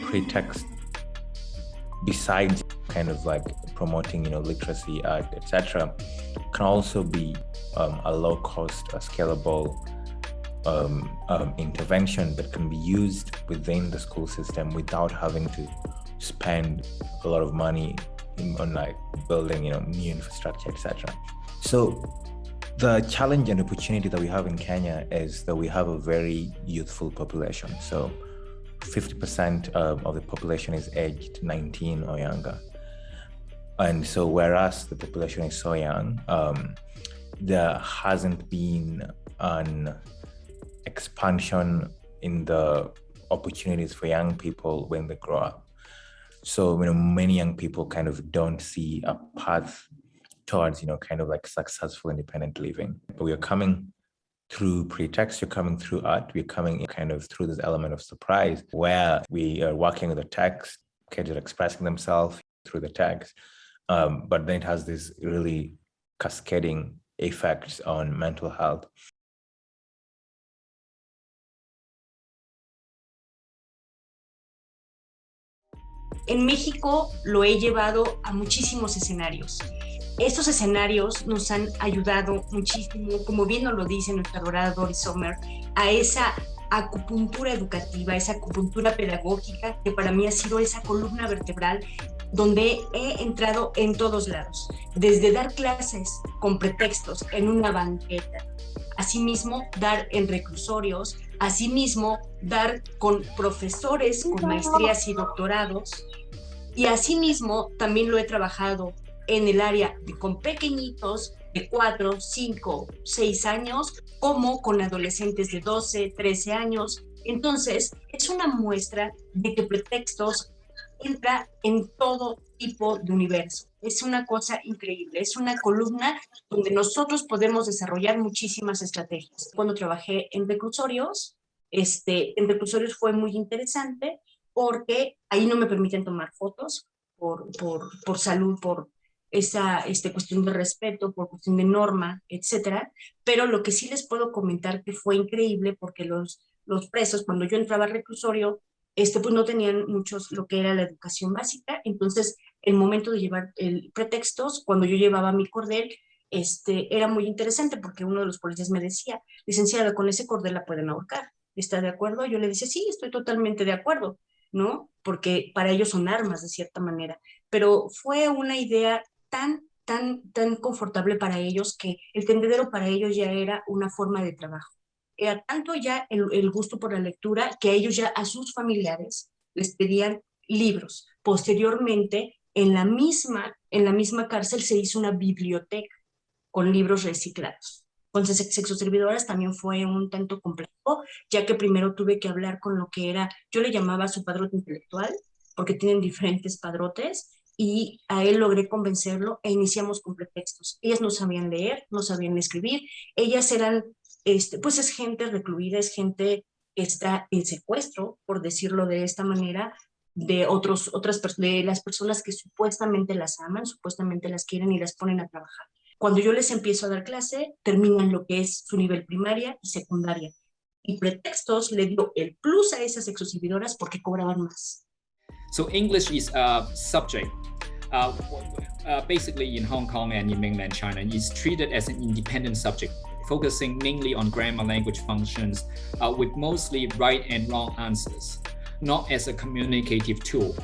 Pretext, besides kind of like promoting, literacy, art, etc., can also be a low-cost, scalable intervention that can be used within the school system without having to spend a lot of money on like building, new infrastructure, etc. So the challenge and opportunity that we have in Kenya is that we have a very youthful population. So 50% of the population is aged 19 or younger. And so whereas the population is so young, there hasn't been an expansion in the opportunities for young people when they grow up. So, many young people kind of don't see a path towards, kind of like successful independent living. But we are coming through pretext, you're coming through art, we're coming kind of through this element of surprise where we are working with the text, kids are expressing themselves through the text. But then it has this really cascading effects on mental health. En México lo he llevado a muchísimos escenarios. Estos escenarios nos han ayudado muchísimo, como bien nos lo dice nuestra adorada Doris Sommer, a esa acupuntura educativa, esa acupuntura pedagógica que para mí ha sido esa columna vertebral donde he entrado en todos lados, desde dar clases con pretextos en una banqueta, asimismo dar en reclusorios, asimismo dar con profesores con maestrías y doctorados, y asimismo también lo he trabajado en el área con pequeñitos de 4, 5, 6 años, como con adolescentes de 12, 13 años. Entonces, es una muestra de que pretextos entra en todo tipo de universo. Es una cosa increíble, es una columna donde nosotros podemos desarrollar muchísimas estrategias. Cuando trabajé en reclusorios, fue muy interesante porque ahí no me permiten tomar fotos por salud, por esa cuestión de respeto, por cuestión de norma, etcétera. Pero lo que sí les puedo comentar que fue increíble porque los presos, cuando yo entraba al reclusorio, pues no tenían muchos lo que era la educación básica. Entonces, el momento de llevar pretextos, cuando yo llevaba mi cordel, era muy interesante porque uno de los policías me decía, licenciada, con ese cordel la pueden ahorcar. ¿Está de acuerdo? Yo le decía, sí, estoy totalmente de acuerdo, ¿no? Porque para ellos son armas de cierta manera. Pero fue una idea tan confortable para ellos que el tendedero para ellos ya era una forma de trabajo. Era tanto ya el gusto por la lectura que a ellos ya, a sus familiares, les pedían libros. Posteriormente, en la misma cárcel se hizo una biblioteca con libros reciclados. Con sexoservidoras también fue un tanto complejo, ya que primero tuve que hablar con lo que era, yo le llamaba su padrote intelectual, porque tienen diferentes padrotes, y a él logré convencerlo e iniciamos con pretextos. Ellas no sabían leer, no sabían escribir, ellas eran, pues es gente recluida, es gente que está en secuestro, por decirlo de esta manera, de de las personas que supuestamente las aman, supuestamente las quieren y las ponen a trabajar. Cuando yo les empiezo a dar clase, terminan lo que es su nivel primaria y secundaria. Y pretextos le dio el plus a esas exhibidoras porque cobraban más. So English is a subject. Basically in Hong Kong and in mainland China, is treated as an independent subject, focusing mainly on grammar language functions with mostly right and wrong answers, not as a communicative tool.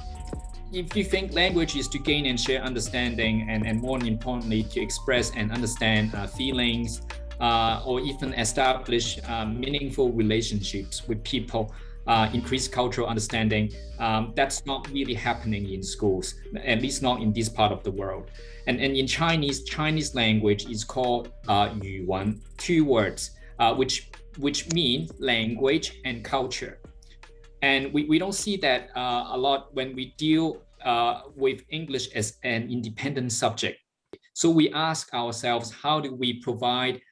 If you think language is to gain and share understanding and more importantly, to express and understand feelings or even establish meaningful relationships with people, increase cultural understanding, that's not really happening in schools, at least not in this part of the world. And in Chinese language is called 语文, 2 words, which mean language and culture. And we don't see that a lot when we deal with English as an independent subject. So we ask ourselves, how do we provide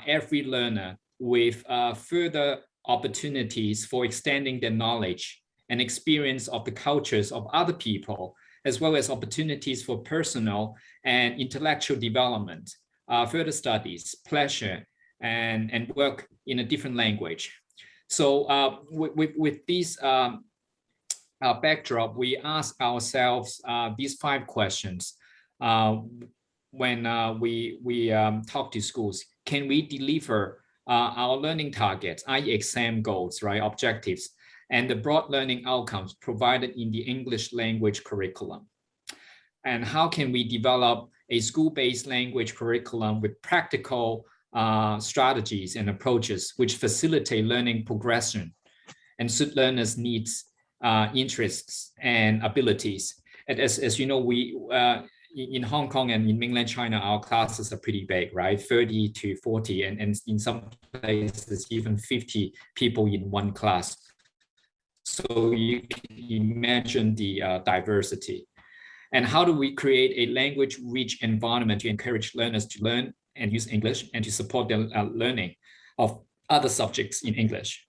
every learner with further opportunities for extending their knowledge and experience of the cultures of other people, as well as opportunities for personal and intellectual development further studies, pleasure, and work in a different language. So with this backdrop, we ask ourselves these 5 questions when we talk to schools. Can we deliver our learning targets, i.e. exam goals, right, objectives, and the broad learning outcomes provided in the English language curriculum? And how can we develop a school-based language curriculum with practical strategies and approaches which facilitate learning progression and suit learners' needs, interests, and abilities? And as you know, we in Hong Kong and in mainland China, our classes are pretty big, right? 30 to 40, and in some places, even 50 people in one class. So you can imagine the diversity. And how do we create a language-rich environment to encourage learners to learn and use English and to support their learning of other subjects in English?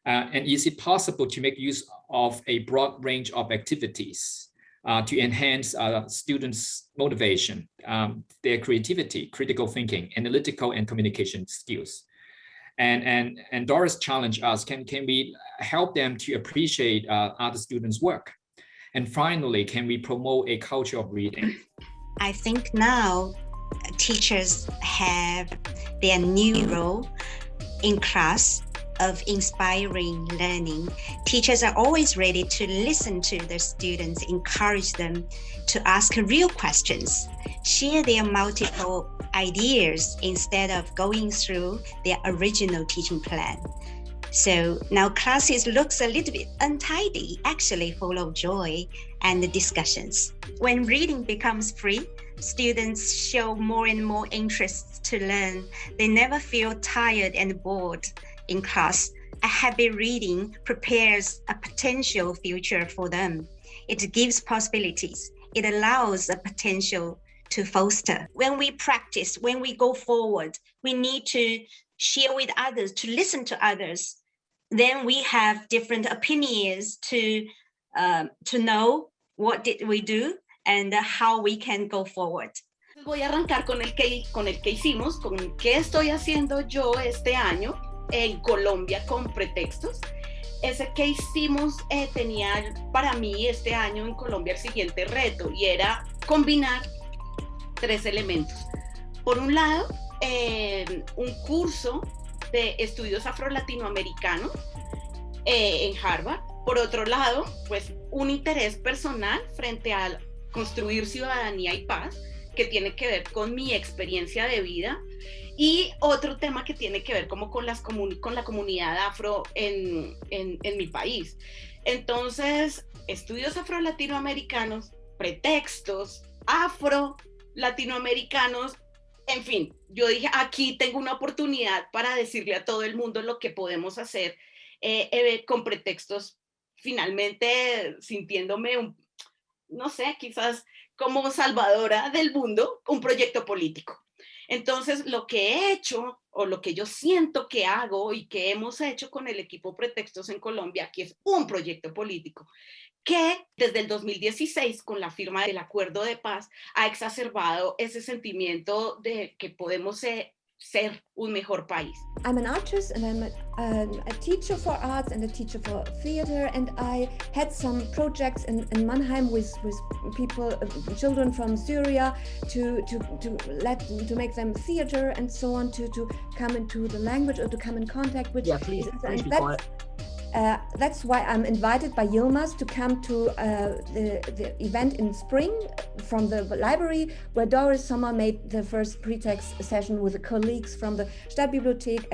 And is it possible to make use of a broad range of activities to enhance students' motivation, their creativity, critical thinking, analytical and communication skills? And Doris challenged us, can we help them to appreciate other students' work? And finally, can we promote a culture of reading? I think now teachers have their new role in class of inspiring learning. Teachers are always ready to listen to their students, encourage them to ask real questions, share their multiple ideas instead of going through their original teaching plan. So now classes looks a little bit untidy, actually full of joy and discussions. When reading becomes free, students show more and more interest to learn. They never feel tired and bored in class. A habit reading prepares a potential future for them. It gives possibilities. It allows a potential to foster. When we practice, when we go forward, we need to share with others, to listen to others. Then we have different opinions to know what did we do and how we can go forward. Voy a arrancar con el que hicimos, con qué estoy haciendo yo este año en Colombia con pretextos. Ese que hicimos tenía para mí este año en Colombia el siguiente reto, y era combinar 3 elementos. Por un lado, un curso de estudios afro-latinoamericanos en Harvard. Por otro lado, pues un interés personal frente a construir ciudadanía y paz, que tiene que ver con mi experiencia de vida, y otro tema que tiene que ver como con la comunidad afro en mi país. Entonces, estudios afro-latinoamericanos, pretextos afro-latinoamericanos, en fin, yo dije, aquí tengo una oportunidad para decirle a todo el mundo lo que podemos hacer con pretextos, finalmente sintiéndome, no sé, quizás como salvadora del mundo, un proyecto político. Entonces, lo que he hecho, o lo que yo siento que hago y que hemos hecho con el equipo Pretextos en Colombia, que es un proyecto político, que desde el 2016, con la firma del Acuerdo de Paz, ha exacerbado ese sentimiento de que podemos ser un mejor país. I'm an artist and I'm a teacher for arts and a teacher for theater, and I had some projects in Mannheim with people, children from Syria, to make them theater and so on, to come into the language or to come in contact with. Yeah, please that's why I'm invited by Yilmaz to come to the event in spring from the library, where Doris Sommer made the first pretext session with the colleagues from the Stadtbibliothek,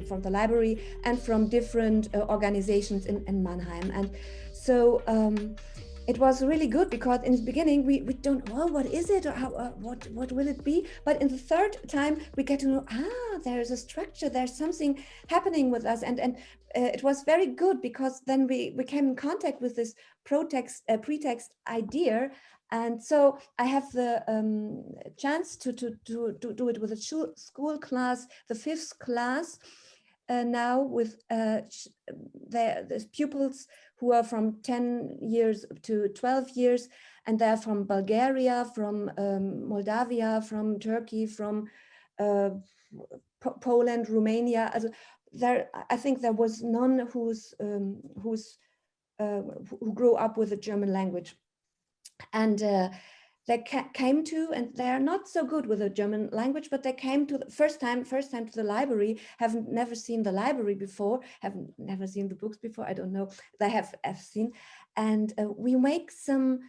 from the library, and from different organizations in Mannheim. And so it was really good, because in the beginning we don't know what is it or how, what will it be, but in the third time we get to know, there's a structure, there's something happening with us, and it was very good, because then we came in contact with this pretext idea. And so I have the chance to do it with a school class, the 5th class, now with the pupils who are from 10 years to 12 years. and they're from Bulgaria, from Moldavia, from Turkey, from Poland, Romania. I think there was none who grew up with the German language, and they came to, and they are not so good with the German language, but they came to the first time to the library, haven't never seen the library before, haven't never seen the books before, I don't know, they have seen, and we make some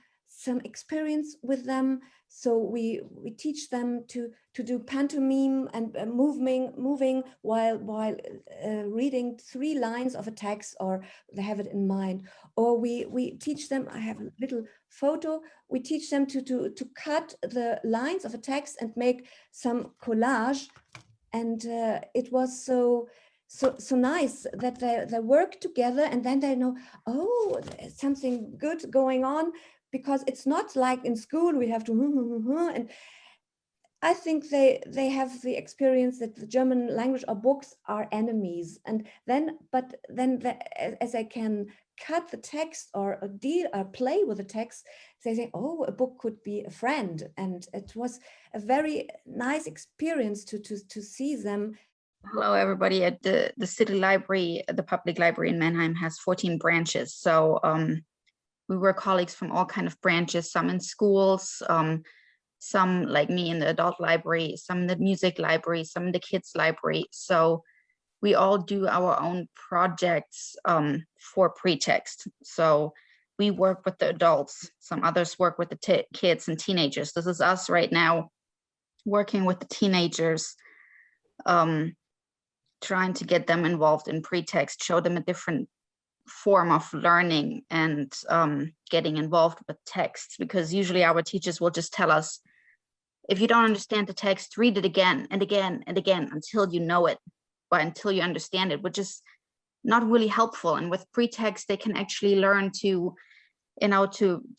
experience with them. So we teach them to do pantomime and moving while reading 3 lines of a text, or they have it in mind. Or we teach them, I have a little photo, we teach them to cut the lines of a text and make some collage. And it was so nice that they work together, and then they know, oh, there's something good going on, because it's not like in school we have to and I think they have the experience that the German language or books are enemies, and then as I can cut the text or deal or play with the text, they say, oh, a book could be a friend. And it was a very nice experience to see them. Hello, everybody. At the city library, the public library in Mannheim has 14 branches. So we were colleagues from all kind of branches, some in schools, some like me in the adult library, some in the music library, some in the kids library. So we all do our own projects for Pretext. So we work with the adults, some others work with the kids and teenagers. This is us right now working with the teenagers, trying to get them involved in Pretext, show them a different form of learning and getting involved with texts, because usually our teachers will just tell us, if you don't understand the text, read it again and again and again until you know it, or until you understand it, which is not really helpful. And with Pretext, they can actually learn to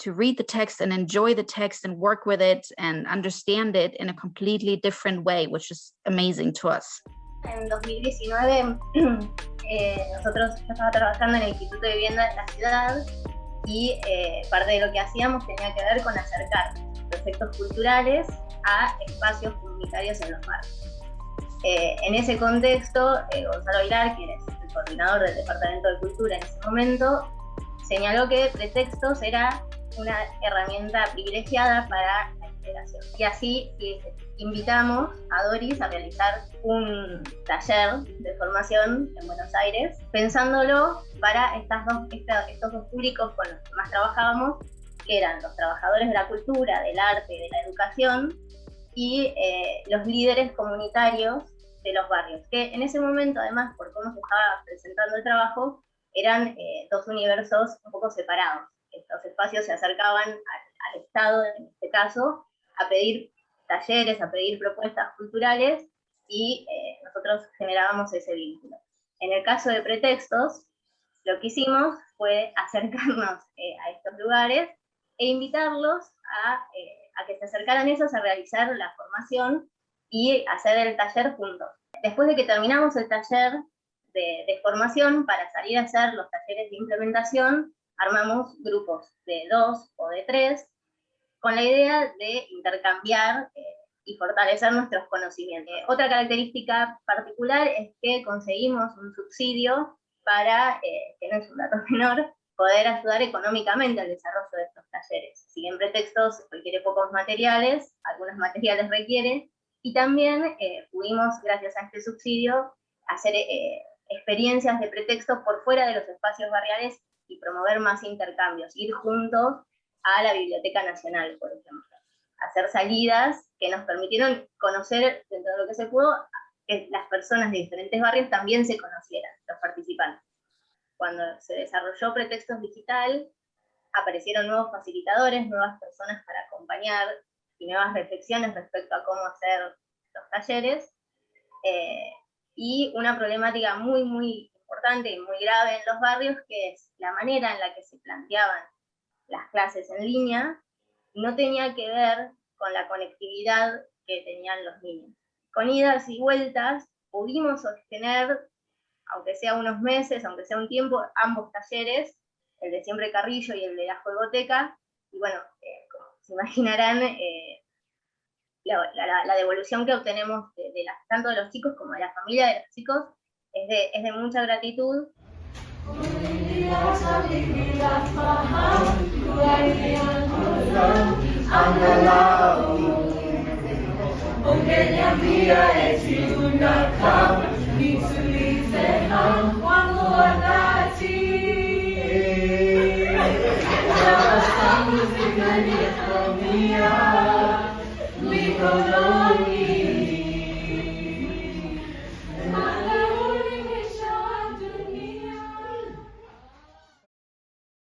read the text and enjoy the text and work with it and understand it in a completely different way, which is amazing to us. En 2019 nosotros, yo estaba trabajando en el Instituto de Vivienda de la ciudad y parte de lo que hacíamos tenía que ver con acercar proyectos culturales a espacios comunitarios en los barrios. En ese contexto, Gonzalo Aguilar, quien es el coordinador del Departamento de Cultura en ese momento, señaló que Pretextos era una herramienta privilegiada para la integración. Y así invitamos a Doris a realizar un taller de formación en Buenos Aires, pensándolo para estos dos públicos con los que más trabajábamos, que eran los trabajadores de la cultura, del arte, de la educación y los líderes comunitarios de los barrios, que en ese momento, además, por cómo se estaba presentando el trabajo, eran dos universos un poco separados. Estos espacios se acercaban al Estado, en este caso, a pedir talleres, a pedir propuestas culturales, y nosotros generábamos ese vínculo. En el caso de Pretextos, lo que hicimos fue acercarnos a estos lugares e invitarlos a que se acercaran ellos a realizar la formación y hacer el taller juntos. Después de que terminamos el taller de formación, para salir a hacer los talleres de implementación, armamos grupos de 2 o de 3, con la idea de intercambiar y fortalecer nuestros conocimientos. Otra característica particular es que conseguimos un subsidio para, que no es un dato menor, poder ayudar económicamente al desarrollo de estos talleres. Si bien Pretextos requiere pocos materiales, algunos materiales requiere, y también pudimos, gracias a este subsidio, hacer experiencias de Pretextos por fuera de los espacios barriales y promover más intercambios, ir juntos a la Biblioteca Nacional, por ejemplo. Hacer salidas que nos permitieron conocer, dentro de lo que se pudo, que las personas de diferentes barrios también se conocieran, los participantes. Cuando se desarrolló Pretextos Digital, aparecieron nuevos facilitadores, nuevas personas para acompañar y nuevas reflexiones respecto a cómo hacer los talleres. Y una problemática muy, muy importante y muy grave en los barrios, que es la manera en la que se planteaban las clases en línea, no tenía que ver con la conectividad que tenían los niños. Con idas y vueltas pudimos sostener, aunque sea unos meses, aunque sea un tiempo, ambos talleres, el de Siempre Carrillo y el de la Juegoteca, y bueno, se imaginarán, la devolución que obtenemos tanto de los chicos como de la familia de los chicos es de mucha gratitud. We go lonely.